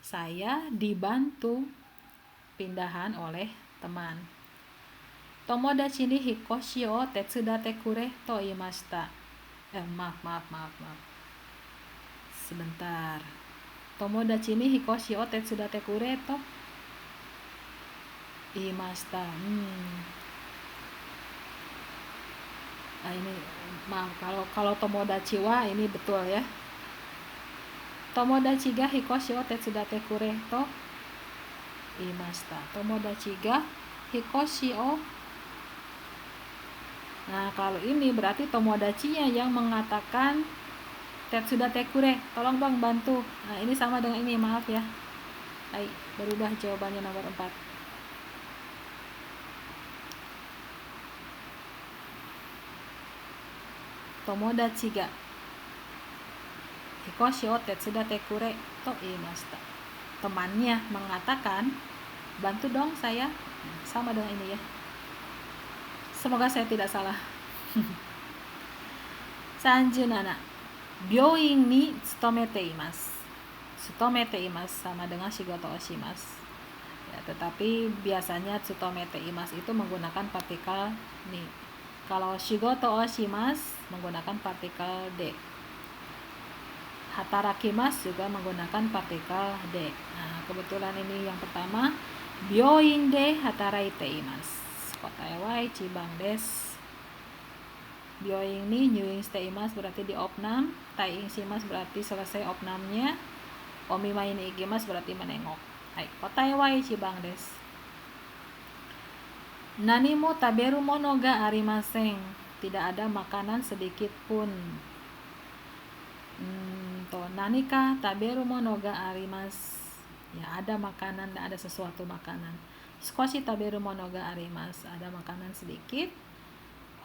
saya dibantu pindahan oleh teman. Tomodachi ni hikoshi o tetsudate kure to imashita. Maaf. Sebentar. Tomodachi ni hikoshi o tetsudate kure to imashita. Ini maaf, kalau tomodachi wa ini betul ya. Tomodachi ga hikoshi o tetsudate kure to imashita. Tomodachi ga hikoshi o. Nah, kalau ini berarti tomodachinya yang mengatakan tetsudate kure, tolong dong bantu. Nah, ini sama dengan ini, maaf ya. Baik, berubah jawabannya nomor 4. Tomodachi ga hikoshi o tetsudate kure to imashita. Temannya mengatakan, bantu dong saya. Sama dengan ini ya. Semoga saya tidak salah. 37. Byoin ni tsutomete imasu. Tsutomete imasu sama dengan shigoto o shimasu. Ya, tetapi biasanya tsutomete imasu itu menggunakan partikel ni. Kalau shigoto o shimasu menggunakan partikel de. Hatarakimasu juga menggunakan partikel de. Nah, kebetulan ini yang pertama, byoin de hataraite imasu. Kotae wa ichiban desu. Byoin ni nyuing shite imasu berarti di opnam, tai ing shimasu berarti selesai opnamnya, omimai ni ikimasu berarti menengok. Hai, kotae wa ichiban desu. Nani mo taberu mono ga arimasen. Tidak ada makanan sedikit pun. Nani ka taberu mono ga arimasu. Ya, ada makanan, ada sesuatu makanan. Skoshi taberu mono ga arimasu. Ada makanan sedikit.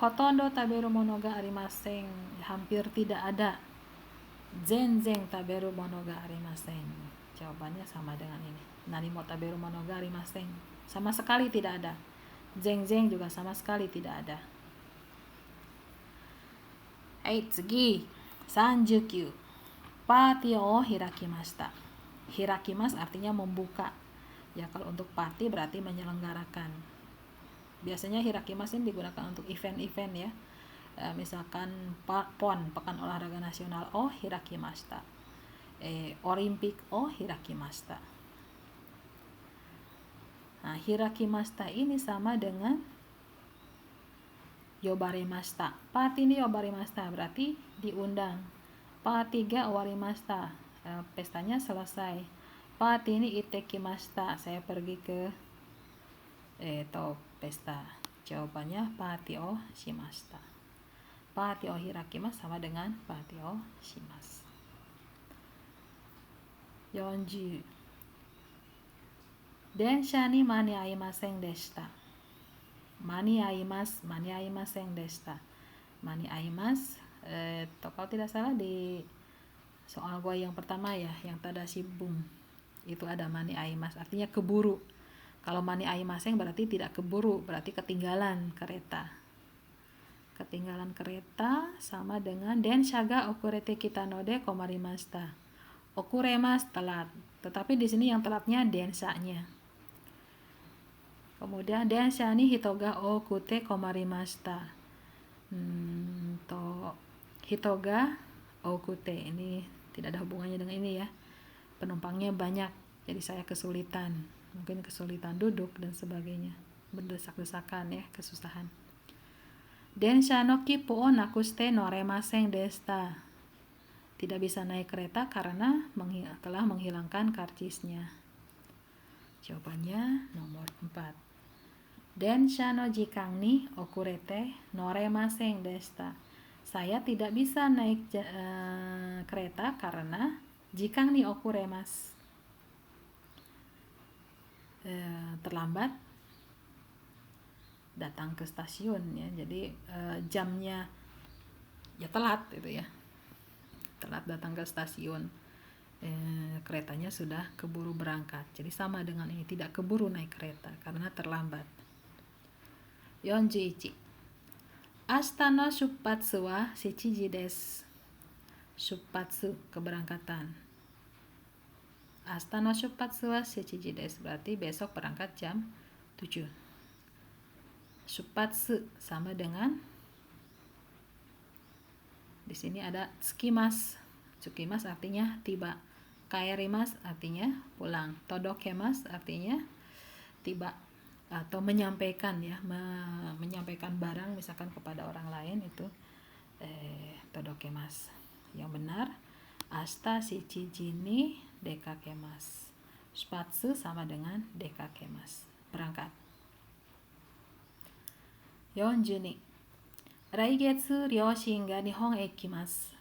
Hotondo taberu mono ga arimasen. Hampir tidak ada. Zenzen taberu mono ga arimasen. Jawabannya sama dengan ini. Nani mo taberu mono ga arimasen. Sama sekali tidak ada. Zenzen juga sama sekali tidak ada. Hai, tsugi. 39. Party o hirakimashita. Hirakimasu artinya membuka. Ya, kalau untuk party berarti menyelenggarakan. Biasanya hirakimasu ini digunakan untuk event-event ya. Misalkan PON, Pekan Olahraga Nasional, o hirakimashita. Olimpik o hirakimashita. Nah, hirakimashita ini sama dengan yobaremashita. Party ini yobaremashita berarti diundang. Party ga owarimashita. Pestanya selesai. Party ini itekimashita. Saya pergi ke pesta. Jawabannya party o shimashita. Party o hirakimasu sama dengan party o shimasu. 40. Densha ni mani aimasen deshita. Mani aimasen deshita. Mani aimasu. Kalau tidak salah di soal gua yang pertama ya, yang tadashi bum, itu ada mani aimasu, artinya keburu. Kalau mani aimasen berarti tidak keburu, berarti ketinggalan kereta. Ketinggalan kereta sama dengan densha ga okurete kita node komarimashita. Okuremas telat, tetapi di sini yang telatnya densanya. Kemudian densha ni hito ga okute komarimashita. Hito ga okute, ini tidak ada hubungannya dengan ini ya. Penumpangnya banyak, jadi saya kesulitan. Mungkin kesulitan duduk dan sebagainya. Berdesak-desakan ya, kesusahan. Densha no kippu o nakuste noremasen deshita. Tidak bisa naik kereta karena telah menghilangkan karcisnya. Jawabannya nomor 4. Densha no jikan ni okurete noremasen deshita. Saya tidak bisa naik kereta karena jikan ni okuremas. Terlambat datang ke stasiun ya. Jadi jamnya ya telat itu ya. Telat datang ke stasiun. Keretanya sudah keburu berangkat. Jadi sama dengan ini, tidak keburu naik kereta karena terlambat. 41. Ashita no shuppatsu wa 7 desu. Shuppatsu, keberangkatan. Ashita no shuppatsu wa 7 desu, berarti besok berangkat jam 7. Shuppatsu sama dengan di sini ada tsukimasu. Tsukimasu artinya tiba. Kaerimasu artinya pulang. Todokemas artinya tiba atau menyampaikan ya, menyampaikan barang misalkan kepada orang lain itu todokemas. Yang benar ashita shichiji ni dekakemas. Shupatsu sama dengan dekakemas, berangkat. 42. Raigetsu ryoshin ga Nihon e kimasu.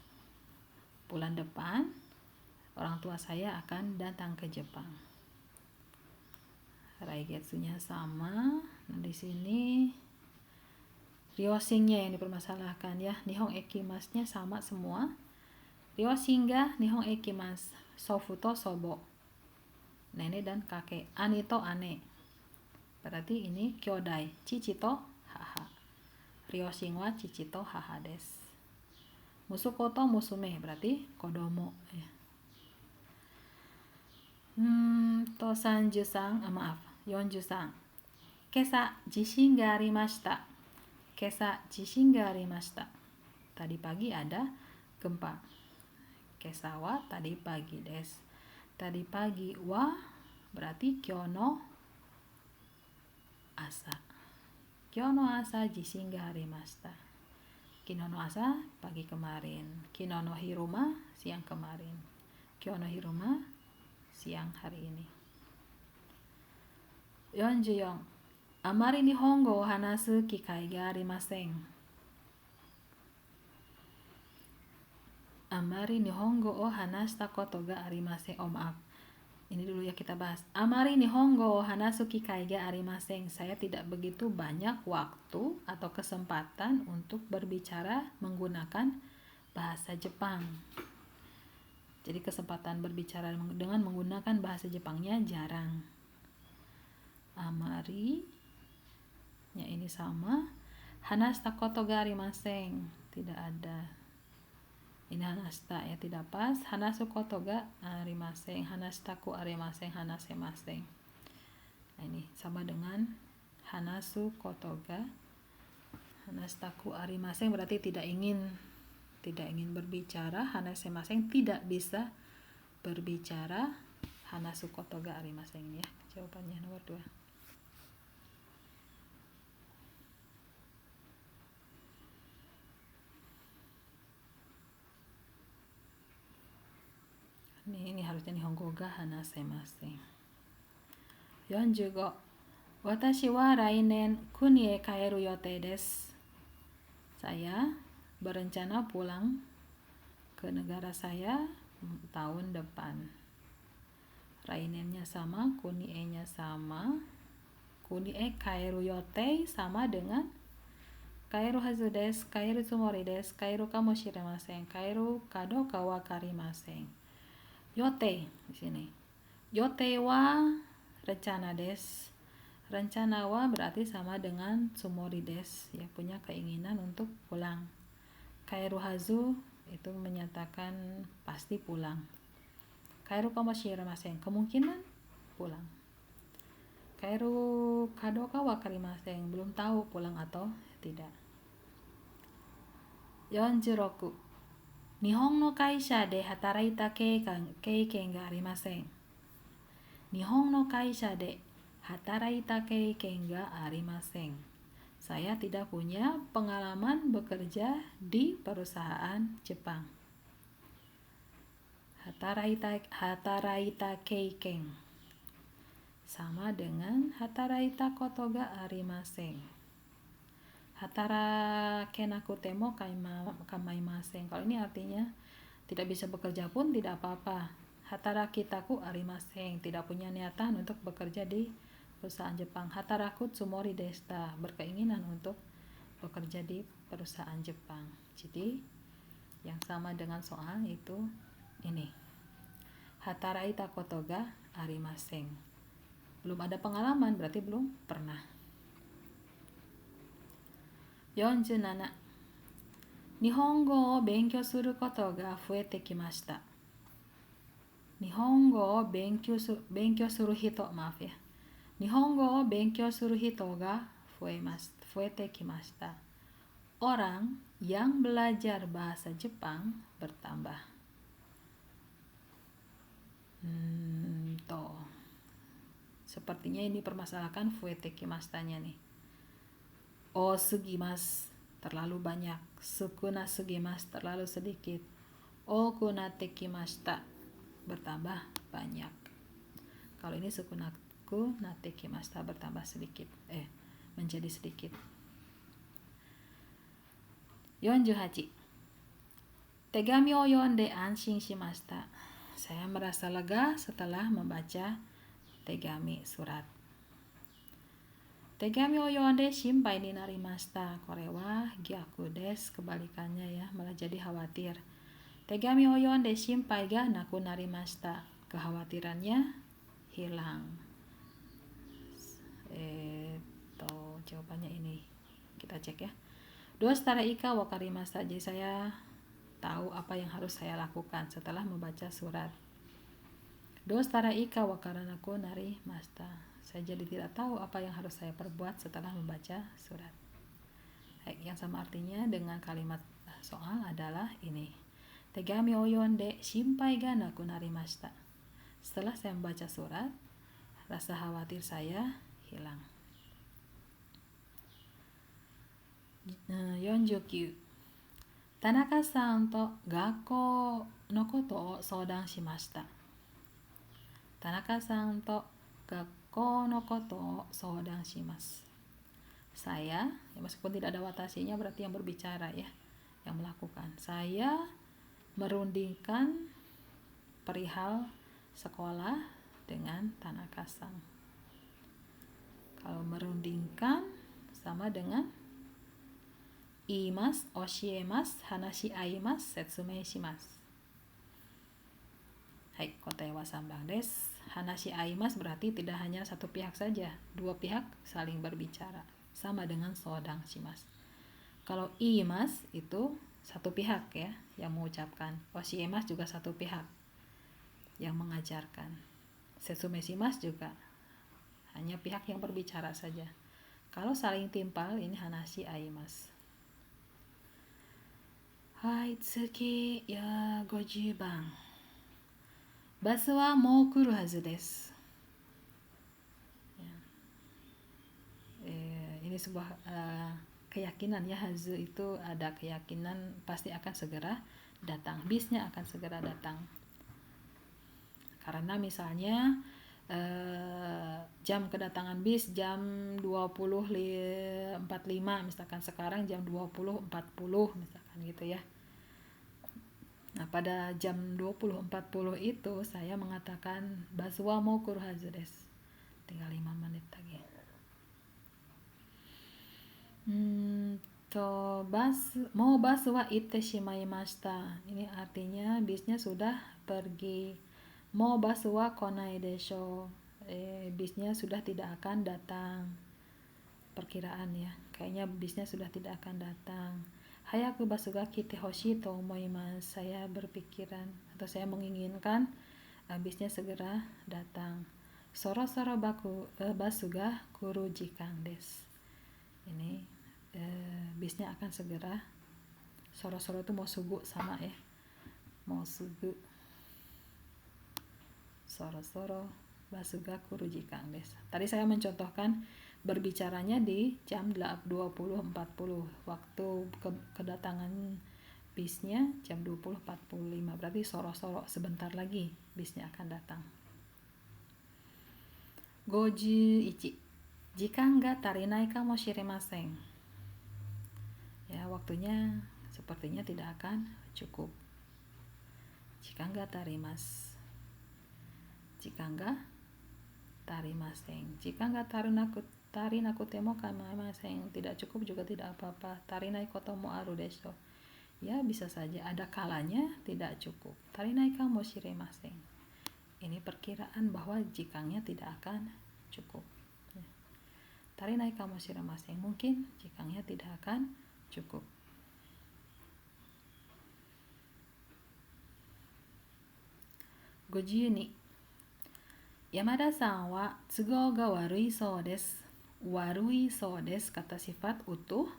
Bulan depan orang tua saya akan datang ke Jepang. Raigetsunya sama. Nah, di sini ryoshinnya yang dipermasalahkan ya. Nihon e kimasu-nya sama semua. Ryoshin ga Nihon e kimasu. Sofu to sobo, nenek dan kakek. Ani to ane, berarti ini kyodai. Chichi to haha. Ryoshin wa chichi to haha desu. Musuko to musume, berarti kodomo ya. 43. Kesa jishin ga arimashita. Kesa jishin ga arimashita. Tadi pagi ada gempa. Kesa wa tadi pagi desu. Tadi pagi wa berarti kyou no asa. Kyou no asa jishin ga arimashita. Kino no asa pagi kemarin. Kino no hiruma siang kemarin. Kyou no hiruma siang hari ini. 44. Amari Nihongo o hanasu kikai ga arimasen. Amari Nihongo o hanashita koto ga arimasen. Oh maaf, ini dulu ya kita bahas. Amari Nihongo o hanasu kikai ga arimasen. Saya tidak begitu banyak waktu atau kesempatan untuk berbicara menggunakan bahasa Jepang. Jadi kesempatan berbicara dengan menggunakan bahasa Jepangnya jarang. Amari nya ini sama. Hanashita koto ga arimasen, tidak ada. Ini hanashita ya, tidak pas. Hanasu koto ga arimasen. Hanashitaku arimasen, hanasemasen. Nah, ini sama dengan hanasu koto ga. Hanashitaku arimasen berarti tidak ingin berbicara. Hanasemasen tidak bisa berbicara. Hanasu koto ga arimasen ya. Jawabannya nomor 2. Ini harusnya Nihongo ga hanasemasen. 45. Watashi wa lainen kuni e kaeru yotei desu. Saya berencana pulang ke negara saya tahun depan. Lainennya sama, kuni e-nya sama. Kuni e kaeru yotei sama dengan kaeru hazu desu, kaeru tsumori desu, kaeru kamoshiremasen, kaeru kadoka wakarimasen. Yotei di sini. Yotei wa rencana desu. Rencana wa berarti sama dengan tsumori desu, ya punya keinginan untuk pulang. Kaeru hazu itu menyatakan pasti pulang. Kaeru kamoshiremasen, kemungkinan pulang. Kaeru kadoka wakarimasen, belum tahu pulang atau tidak. 46. Nihon no kaisha de hataraita keiken ga arimasen. Nihon no kaisha de hataraita keiken ga arimasen. Saya tidak punya pengalaman bekerja di perusahaan Jepang. Hataraita keiken. sama dengan hataraita koto ga arimasen. Hatara kenaku temo kamaimasen. Kalau ini artinya tidak bisa bekerja pun tidak apa-apa. Hatarakitaku arimasen, tidak punya niatan untuk bekerja di perusahaan Jepang. Hataraku tsumori deshita, berkeinginan untuk bekerja di perusahaan Jepang. Jadi yang sama dengan soal itu ini. Hataraita koto ga arimasen. Belum ada pengalaman berarti belum pernah. 47. 日本語を勉強することが増えてきました。日本語を勉強する人、maaf ya. 日本語を勉強する人が増えてきました。Orang yang belajar bahasa Jepang bertambah. Toh. Sepertinya ini permasalahan fuete kimashita-nya nih. Sugimas, terlalu banyak. Sukuna sugimas, terlalu sedikit. Okunate kimashita, bertambah banyak. Kalau ini sukunaku nate kimashita, bertambah sedikit. Menjadi sedikit. 48. 手紙を読んで安心しました。Saya merasa lega setelah membaca tegami, surat. Tegami o yonde shinpai ni narimashita. Kore wa gyaku desu, kebalikannya ya, malah jadi khawatir. Tegami o yonde shinpai ga naku narimashita. Kekhawatirannya hilang. Jawabannya ini. Kita cek ya. Dua setara ika wakarimashita. Jadi saya tahu apa yang harus saya lakukan setelah membaca surat. Dua setara ika wakaranaku narimashita. Saya jadi tidak tahu apa yang harus saya perbuat setelah membaca surat. Yang sama artinya dengan kalimat soal adalah ini. Tegami o yonde shinpai ga naku narimashita. Setelah saya membaca surat, rasa khawatir saya hilang. 49. 田中さんと学校のことを相談しました。田中さんと学校のことを相談します。Saya, ya meskipun tidak ada watasinya berarti yang berbicara ya, yang melakukan. Saya merundingkan perihal sekolah dengan Tanaka-san. Kalau merundingkan sama dengan iimasu, oshiemasu, hanashi aimasu, setsumei shimasu. Hai, kotae wa sambang desu. Hanashi aimasu berarti tidak hanya satu pihak saja, dua pihak saling berbicara, sama dengan sodang shimasu. Kalau iimasu itu satu pihak ya yang mengucapkan, oshiemasu juga satu pihak yang mengajarkan, setsumei shimasu juga hanya pihak yang berbicara saja. Kalau saling timpal ini hanashi aimasu. Hai, tsuki ya 50 番. Basu wa mou kuru hazu desu. Ini sebuah keyakinan ya, hazu itu ada keyakinan pasti akan segera datang, bisnya akan segera datang. Karena misalnya jam kedatangan bis jam 20.45 misalkan, sekarang jam 20.40 misalkan gitu ya. Nah, pada jam 20.40 itu saya mengatakan basu wa mou kuru hazu desu. Tinggal 5 menit lagi. Basu wa itte shimaimashita. Ini artinya bisnya sudah pergi. Mau basu wa konai desho. Bisnya sudah tidak akan datang. Perkiraan ya. Kayaknya bisnya sudah tidak akan datang. Hayaku basu ga kite hoshii to omoimasu. Saya berpikiran atau saya menginginkan bisnya segera datang. Soro-soro basu ga kuru jikan desu. Ini bisnya akan segera. Soro-soro itu mau sugu sama ya. Mau sugu. Soro-soro basu ga kuru jikan desu. Tadi saya mencontohkan berbicaranya di jam 20.40, waktu kedatangan bisnya jam 20.45, berarti soro-soro sebentar lagi bisnya akan datang. 51. 51. Jikan ga tarinai kamoshimasen. Ya, waktunya sepertinya tidak akan cukup. Jikan ga tarimasu. Jikan ga tarimasen. Jikan ga tarinakute mo kamaemasen. Tidak cukup juga tidak apa-apa. Tarinai koto mo aru desho. Ya, bisa saja ada kalanya tidak cukup. Tarinai kamoshimasen. Ini perkiraan bahwa jikangnya tidak akan cukup. Tarinai kamoshimasen. Mungkin jikangnya tidak akan cukup. 52. 山田さんは都合が悪いそうです。悪いそうですkata sifat utuh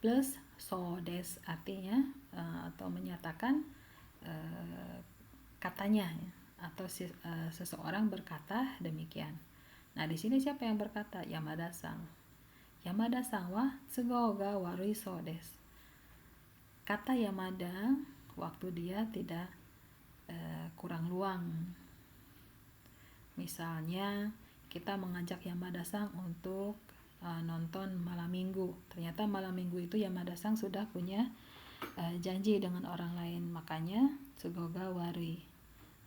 plus so des artinya atau menyatakan katanya ya, atau seseorang berkata demikian. Nah, di sini siapa yang berkata? Yamada-san. Yamada-san wa tsugo ga warui so desu. Kata Yamada waktu dia tidak kurang luang. Misalnya kita mengajak Yamada-san untuk nonton malam minggu. Ternyata malam minggu itu Yamada-san sudah punya janji dengan orang lain, makanya tsugo ga warui.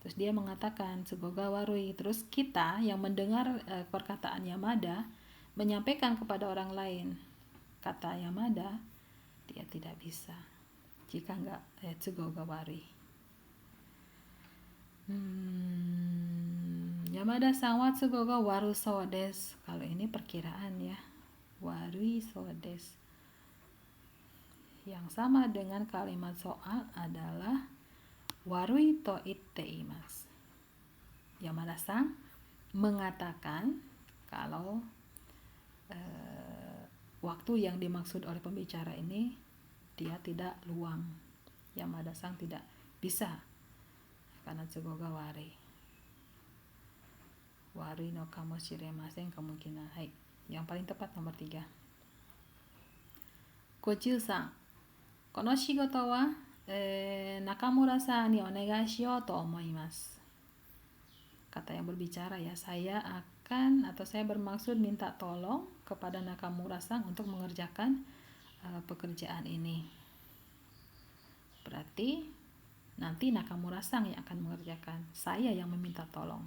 Terus dia mengatakan tsugo ga warui. Terus kita yang mendengar perkataan Yamada menyampaikan kepada orang lain. Kata Yamada, dia tidak bisa jika enggak tsugo ga warui. Yamada-san wa tsugo ga waru so desu. Kalau ini perkiraan ya. Warui so desu. Yang sama dengan kalimat soal adalah warui to itte imasu. Yamada-san mengatakan kalau waktu yang dimaksud oleh pembicara ini dia tidak luang. Yamada-san tidak bisa karena tsugo ga warui. Warui no kamoshimasen kemungkinan. Hai. Yang paling tepat nomor 3. 53. この仕事は、中村さんにお願いしようと思います. Kata yang berbicara ya, saya bermaksud minta tolong kepada Nakamura-san untuk mengerjakan pekerjaan ini. Berarti nanti Nakamura-san yang akan mengerjakan, saya yang meminta tolong.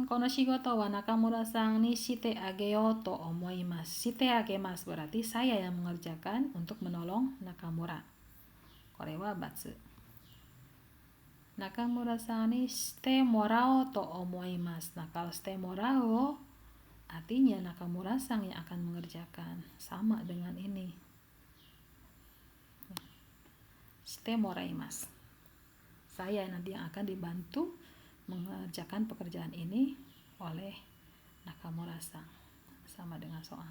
この仕事は中村さんにしてあげようと思います。してあげます berarti saya yang mengerjakan untuk menolong Nakamura. これは×. 中村さんにしてもらおうと思います. Nah, kalau してもらおう artinya Nakamura-san yang akan mengerjakan. Sama dengan ini. してもらいます. Saya nanti yang akan dibantu mengerjakan pekerjaan ini oleh Nakamura-san. Sama dengan soal.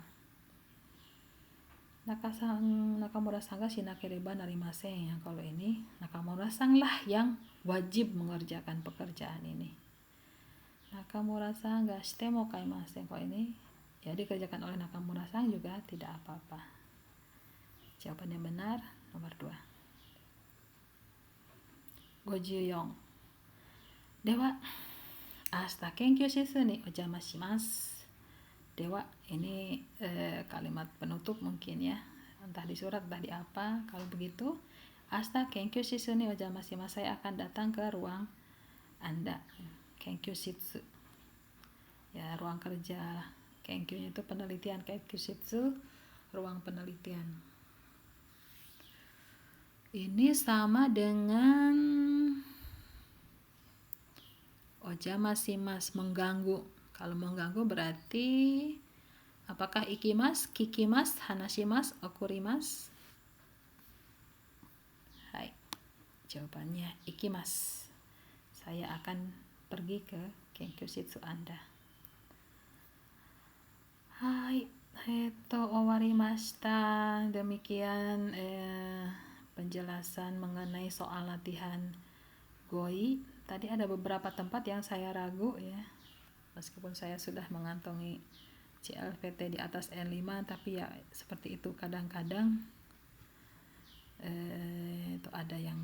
Nakamura-san ga shinakereba narimasen. Yang kalau ini Nakamura-san lah yang wajib mengerjakan pekerjaan ini. Nakamura-san ga shite mo kaimasen. Kalau ini ya dikerjakan oleh Nakamura-san juga tidak apa-apa. Jawaban yang benar nomor 2. 54. では、明日研究室にお邪魔します. Dewa, ini kalimat penutup mungkin ya. Entah di surat, entah di apa. Kalau begitu, asta kenkyu shitsu ni ojama shimasu. Saya akan datang ke ruang Anda. Kenkyu shitsu. Ya, ruang kerja. Kenkyu itu penelitian. Kenkyu shitsu, ruang penelitian. Ini sama dengan ojama shimasu, mengganggu. Kalau mengganggu berarti apakah ikimasu, kikimasu, hanashimasu, okurimasu? Hai. Jawabannya ikimasu. Saya akan pergi ke kenkyu shitsu Anda. Hai. Owarimashita. Demikian penjelasan mengenai soal latihan goi. Tadi ada beberapa tempat yang saya ragu ya. Meskipun saya sudah mengantongi CLVT di atas N5, tapi ya seperti itu kadang-kadang itu ada yang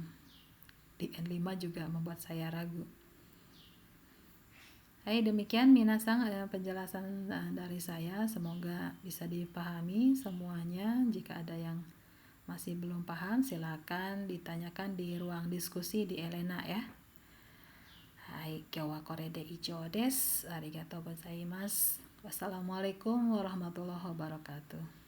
di N5 juga membuat saya ragu. Hai, demikian minasang penjelasan dari saya. Semoga bisa dipahami semuanya. Jika ada yang masih belum paham, silakan ditanyakan di ruang diskusi di Elena ya. Hai, kyou wa kore de ichou desu. Arigatou gozaimasu. Wassalamualaikum warahmatullahi wabarakatuh.